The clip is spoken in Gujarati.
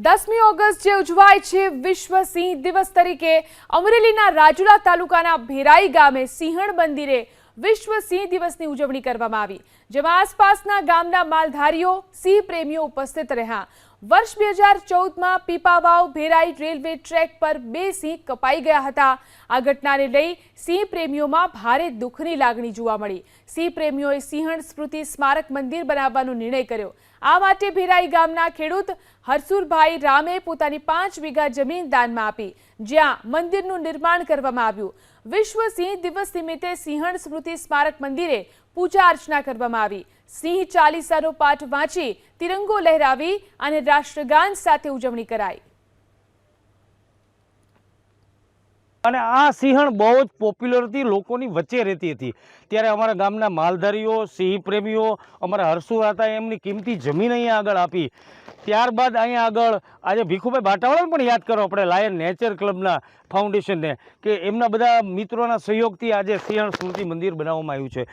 10મી ઓગસ્ટ જે ઉજવાય છે વિશ્વ સિંહ દિવસ તરીકે અમરેલીના રાજુલા તાલુકાના ભેરાઈ ગામે સિંહણ મંદિરે વિશ્વ સિંહ દિવસની ઉજવણી કરવામાં આવી, જેમાં આસપાસના ગામના માલધારીઓ સિંહ પ્રેમીઓ ઉપસ્થિત રહ્યા। વર્ષ 2014માં પીપાવાવ ભેરાઈ રેલવે ટ્રેક પર 2 સિંહ કપાઈ ગયા હતા। આ ઘટનાને લઈ સિંહ પ્રેમીઓમાં ભારે દુઃખની લાગણી જોવા મળી। સિંહ પ્રેમીઓએ સિંહણ સ્મૃતિ સ્મારક મંદિર બનાવવાનો નિર્ણય કર્યો। આ માટે ભેરાઈ ગામના ખેડૂત હરસુરભાઈ રામે પોતાની 5 વીઘા જમીન દાનમાં આપી, જ્યાં મંદિરનું નિર્માણ કરવામાં આવ્યું। વિશ્વ સિંહ દિવસ નિમિત્તે સિંહણ સ્મૃતિ સ્મારક મંદિરે પૂજા અર્ચના કરવામાં આવી। સિંહ ચાલીસાનો પાઠ વાંચી તિરંગો લહેરાવી અને રાષ્ટ્રગાન સાથે ઉજવણી કરાઈ। અને આ સિંહણ બહુ જ પોપ્યુલર હતી, લોકોની વચ્ચે રહેતી હતી। ત્યારે અમારા ગામના માલધારીઓ, સિંહ પ્રેમીઓ, અમારા હરસુ હતા, એમની કિંમતી જમીન અહીંયા આગળ આપી। ત્યારબાદ અહીંયા આગળ આજે ભીખુભાઈ બાટાવાળાને પણ યાદ કરો આપણે, લાયન નેચર ક્લબના ફાઉન્ડેશનને, કે એમના બધા મિત્રોના સહયોગથી આજે સિંહણ સ્મૃતિ મંદિર બનાવવામાં આવ્યું છે।